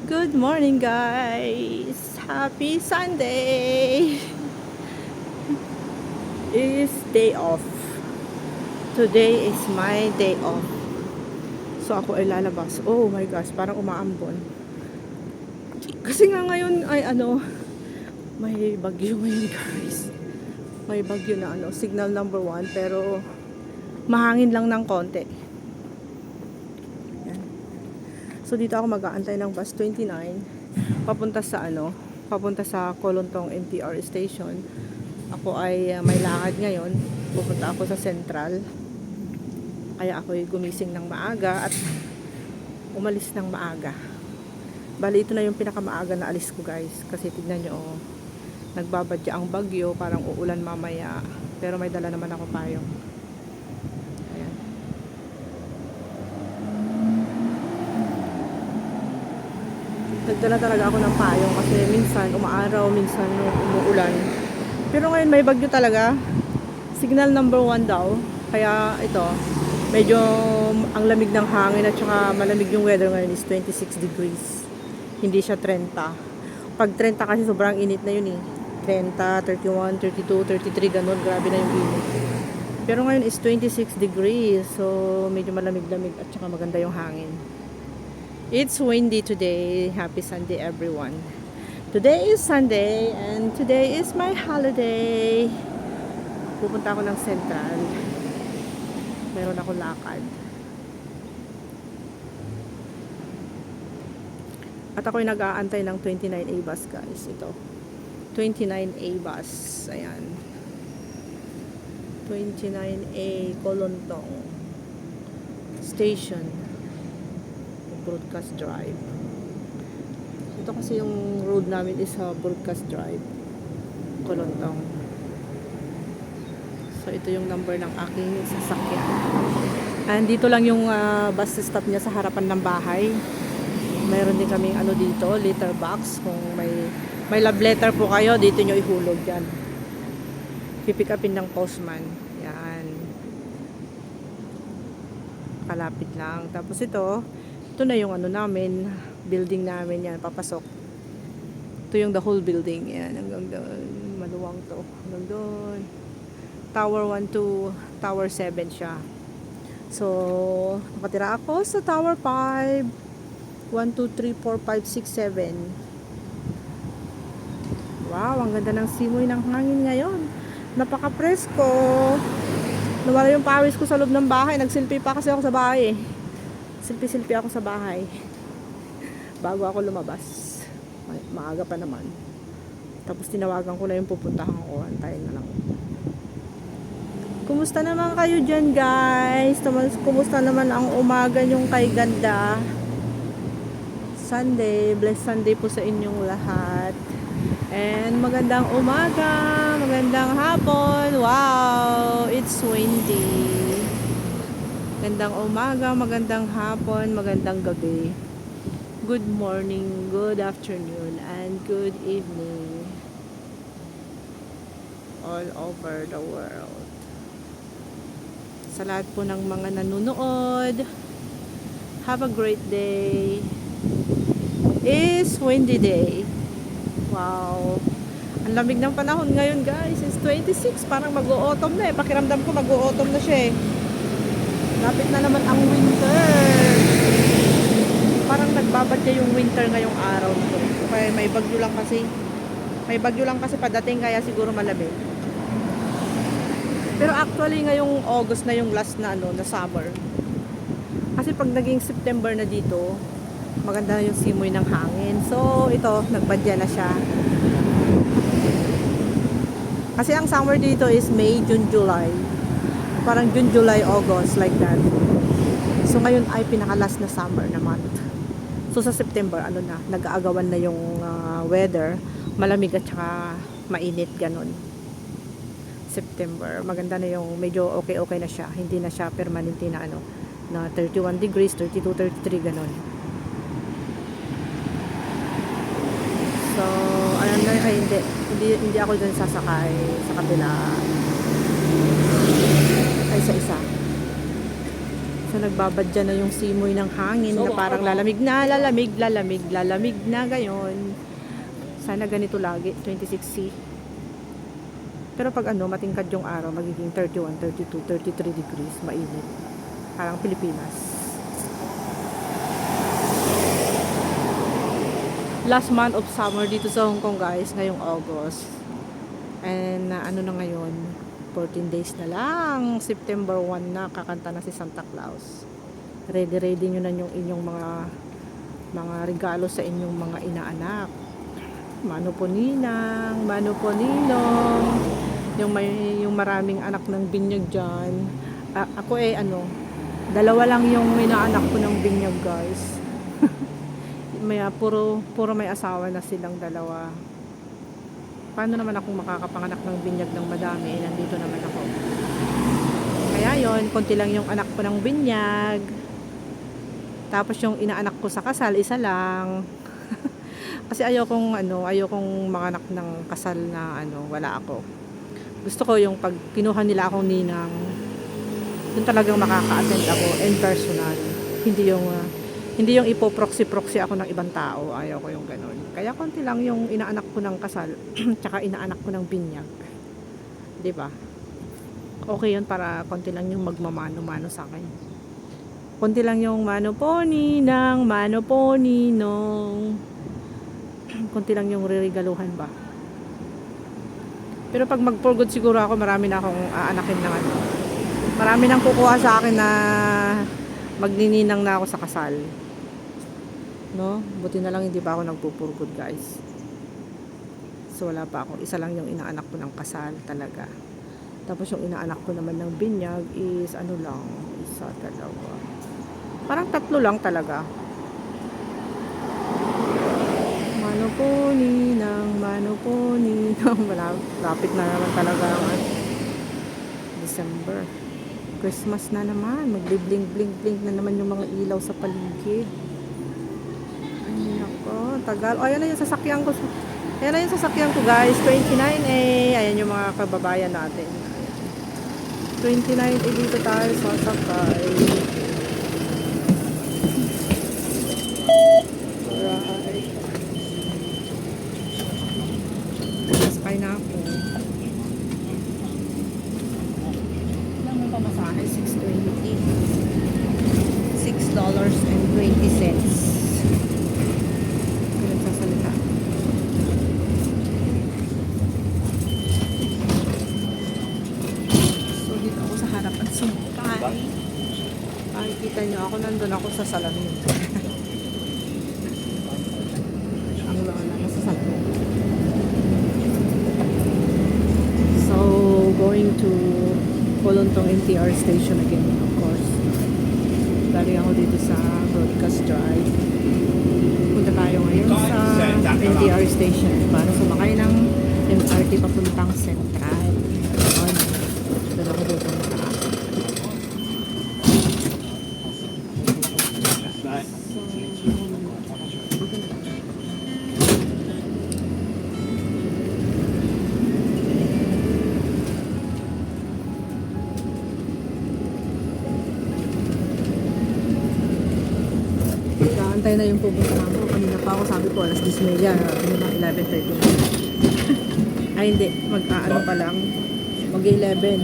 Good morning, guys. Happy Sunday. It's day off. Today is my day off. So ako ay lalabas. Oh my gosh, parang umaambon. Kasi nga ngayon ay may bagyo ngayon, guys. May bagyo na signal number 1, pero mahangin lang ng konti. Yan. So dito ako mag-aantay ng bus 29 papunta sa Kolontong MTR station. Ako ay may lakad ngayon. Pupunta ako sa Central. Kaya ako ay gumising ng maaga at umalis ng maaga. Bali, ito na yung pinakamaaga na alis ko, guys. Kasi tignan nyo, nagbabadya ang bagyo. Parang uulan mamaya. Pero may dala naman ako payong. Ayan. Nagdala talaga ako ng payong kasi minsan umaaraw, minsan umuulan. Pero ngayon may bagyo talaga. Signal number 1 daw. Kaya ito, medyo ang lamig ng hangin at saka malamig yung weather ngayon is 26 degrees. Hindi siya 30. Pag 30 kasi sobrang init na yun eh. 30, 31, 32, 33, ganun. Grabe na yung init. Pero ngayon is 26 degrees. So medyo malamig-lamig at saka maganda yung hangin. It's windy today. Happy Sunday, everyone. Today is Sunday and today is my holiday. Pupunta ako ng Central. Meron ako lakad. At ako'y nag-aantay ng 29A bus, guys. Ito. 29A bus. Ayan. 29A Kolontong Station. Broadcast Drive. Ito kasi yung road namin is Broadcast Drive, Kolontong. So ito yung number ng aking sasakyan. And dito lang yung bus stop niya sa harapan ng bahay. Mayroon din kaming dito, letter box. Kung may love letter po kayo, dito nyo ihulog yan. Pipick upin ng postman. Yan. Kalapit lang. Tapos ito na yung namin, building namin yan, papasok. Ito yung the whole building. Yan, hanggang doon. Maluwang to. Hanggang doon. Tower 1 to Tower 7 siya. So, nakatira ako sa Tower 5. 1, 2, 3, 4, 5, 6, 7. Wow, ang ganda ng simoy ng hangin ngayon. Napaka-presko. Nawala yung pawis ko sa loob ng bahay. Nagsilpi pa kasi ako sa bahay eh. Silpi-silpi ako sa bahay bago ako lumabas. Maaga pa naman. Tapos tinawagan ko na yung pupuntahan ko. Antayin na lang. Kumusta naman kayo dyan, guys? Kumusta naman ang umaga nyong kay ganda? Sunday. Blessed Sunday po sa inyong lahat. And magandang umaga. Magandang hapon. Wow! It's windy. Magandang umaga, magandang hapon, magandang gabi. Good morning, good afternoon, and good evening. All over the world. Sa lahat po ng mga nanonood, have a great day. It's windy day. Wow. Ang lamig ng panahon ngayon, guys. It's 26. Parang mag-o-autumn na eh. Pakiramdam ko mag-o-autumn na siya eh. Lapit na naman ang winter. Parang nagbabadya yung winter ngayong araw to. Kaya may bagyo lang kasi. May bagyo lang kasi padating, kaya siguro malamig. Pero actually ngayong August na yung last na na summer. Kasi pag naging September na dito, maganda na yung simoy ng hangin. So ito, nagbadya na siya. Kasi ang summer dito is May, June, July. Parang June, July, August, like that. So ngayon ay pinaka-last na summer na month. So sa September, nag-aagawan na yung weather. Malamig at saka mainit, ganun. September, maganda na yung medyo okay na siya. Hindi na siya permanente na na 31 degrees, 32, 33, ganun. So, hindi ako dun sasakay sa kabila. Ay, sa isa. So nagbabadya na yung simoy ng hangin na parang lalamig na, lalamig na gayon. Sana ganito lagi, 26C. Pero pag matingkad yung araw, magiging 31, 32, 33 degrees, mainit. Parang Pilipinas. Last month of summer dito sa Hong Kong guys, ngayong August. And na ngayon, 14 days na lang. September 1 na, kakanta na si Santa Claus. Ready nyo na yung inyong mga regalo sa inyong mga inaanak. Mano po ninang, mano po ninong. Yung maraming anak ng binyag dyan. Ako dalawa lang yung inaanak ko ng binyag guys. Puro may asawa na silang dalawa. Paano naman akong makakapanganak ng binyag ng madami? Nandito naman ako. Kaya yon, konti lang yung anak ko ng binyag. Tapos yung inaanak ko sa kasal, isa lang. Kasi ayokong manganak ng kasal na wala ako. Gusto ko yung pag kinuha nila akong ninang, yun talagang makaka-attend ako in personal. Hindi yung ipo-proxy ako ng ibang tao. Ayaw ko yung ganun. Kaya konti lang yung inaanak ko ng kasal tsaka inaanak ko ng binyag. 'Di ba? Okay yun para konti lang yung magmamano-mano sa akin. Konti lang yung mano po ninang, mano po ninong. Konti lang yung reregaluhan ba. Pero pag mag-for good siguro ako, marami na akong aanakin ng Marami nang kukuha sa akin na magnininang na ako sa kasal. No? Buti na lang hindi pa ako nagpupurgod guys. So wala pa ako. Isa lang yung inaanak ko ng kasal talaga. Tapos yung inaanak ko naman ng binyag is lang, isa, dalawa. Parang 3 lang talaga. Mano po ninang, mano po ninang. Lapit na naman talaga ang December. Christmas na naman. Magbibling-bling-bling na naman yung mga ilaw sa paligid. Tagal. Ayan na yung sasakyan ko. Ayan na yung sasakyan ko guys. 29A. Ayan yung mga kababayan natin. 29A dito tayo sasakay. Alright. Sasakay na ako. Ilang mo pamasahe? $6.20. $6.20. Makikita nyo ako, nandun ako sa salamin. Ang lola na sa salamin. So, going to Polontong MTR station again, of course. Dali ako dito sa Broadcast Drive. Punta tayo ngayon sa MTR station para sumakay ng MRT papuntang Central. Doon ako dito na. Antay na yung pupunta namin. Kanina pa ako, sabi ko alas 10:30. Ano na, 11:30. Ay hindi, mag-aano pa lang. Mag-11.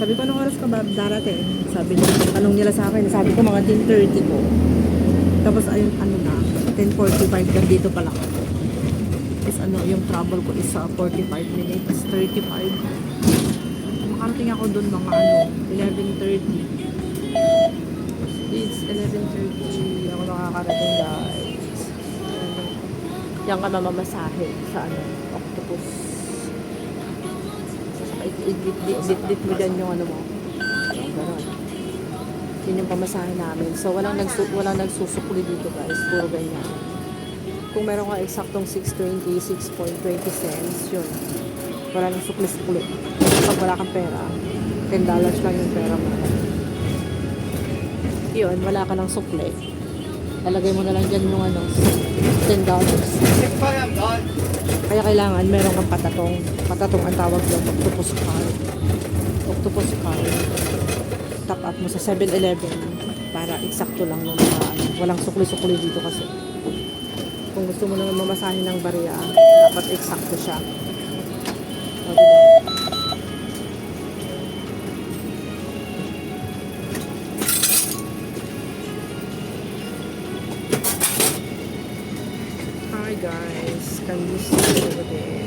Sabi ko, anong oras ka ba darating? Sabi niya, tanong nila sa akin. Sabi ko, mga 10:30 po. Tapos ayun, 10:45 nandito pa lang ako. Is yung travel ko is 45 minutes, 35. Makarating ako doon mga 11:30. It's 11:30. Ako nakakarating guys. Yan ka mamamasahe sa octopus. Bit mo dyan yung mo. Ganon. Yun yung pamasahe namin. So walang nagsusukli dito guys. Puro ganyan. Kung meron ka eksaktong 6.20, 6.20 cents, yun. Wala nang sukli-sukli. Pag wala kang pera, $10 lang yung pera mo. Yun, wala ka ng sukli. Lalagay mo na lang dyan yung $10. Kaya kailangan meron kang patatong. Patatong ang tawag doon, octopus card. Octopus card. top up mo sa 7-Eleven para eksakto lang ng mga ano, walang sukli-sukli dito kasi. Kung gusto mo naman mamasahin ng barya, dapat eksakto siya. O, diba? Hi guys, can you see over there?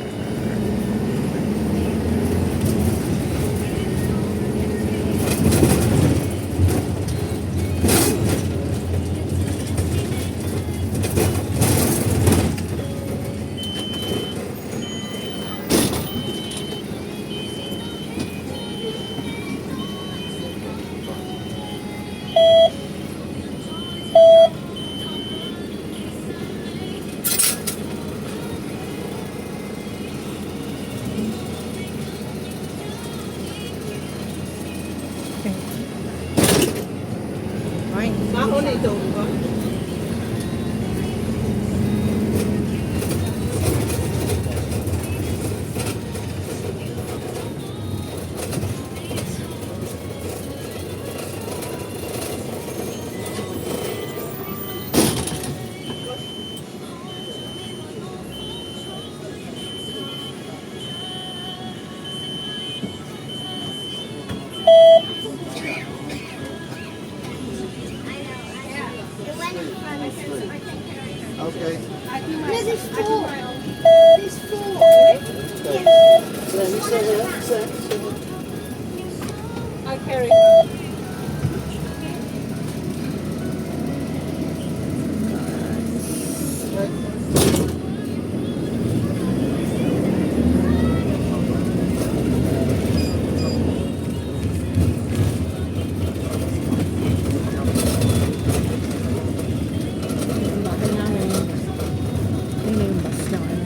Fine. Baho na ito ba? Okay. Yeah, there's four. There's four. I carry. Yung bahay namin. Yun na yung bus ng ano.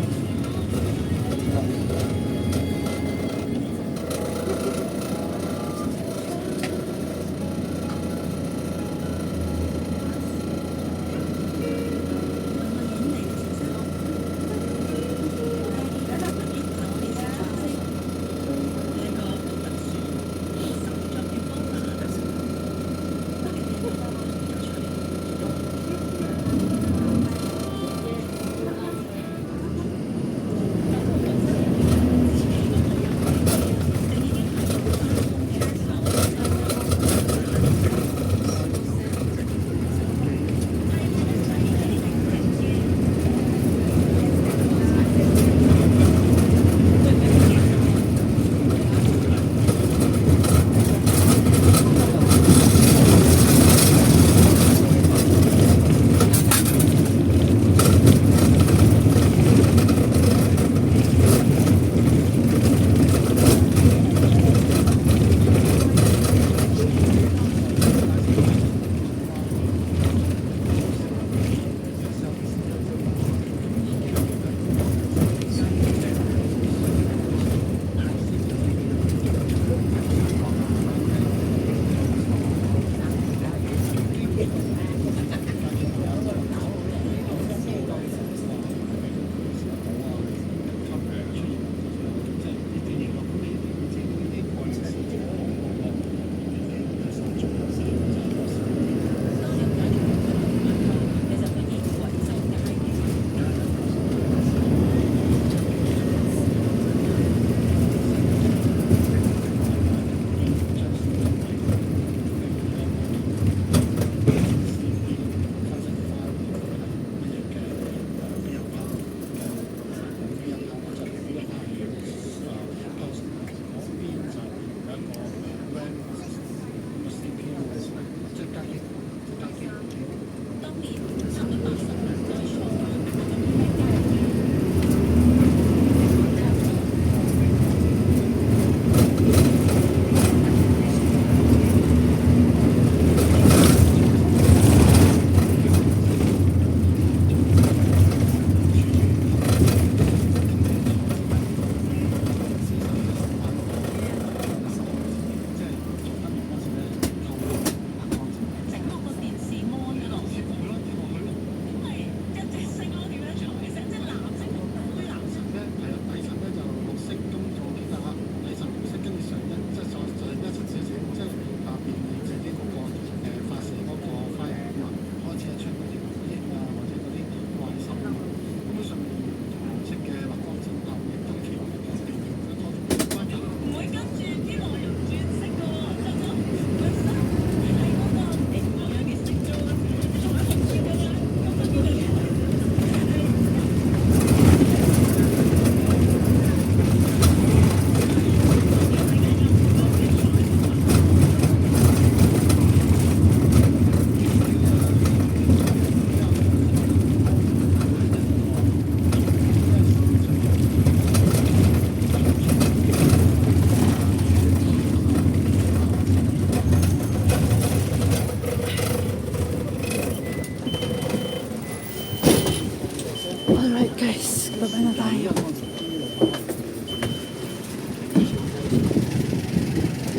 Alright guys, baba na tayo.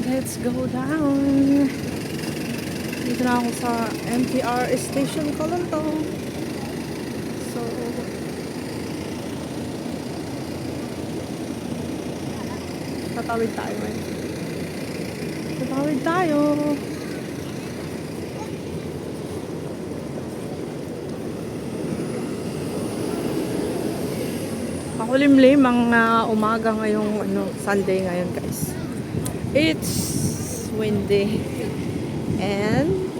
Let's go down. Dito na ako sa MTR station ko lang to. So, tatawid tayo eh. Tatawid tayo. Makulimlim ang umaga ngayong Sunday ngayon guys. It's windy and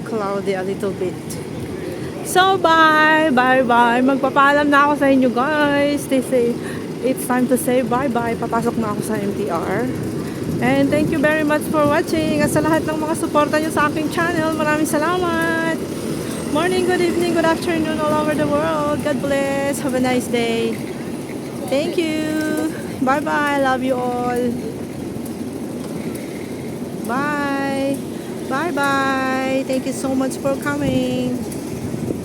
cloudy a little bit. So bye magpapaalam na ako sa inyo guys. They say it's time to say bye papasok na ako sa MTR. And thank you very much for watching. At sa lahat ng mga suporta nyo sa aking channel, maraming salamat. Morning, good evening, good afternoon all over the world. God bless. Have a nice day. Thank you. Bye bye. Love you all. Bye. Bye bye. Thank you so much for coming.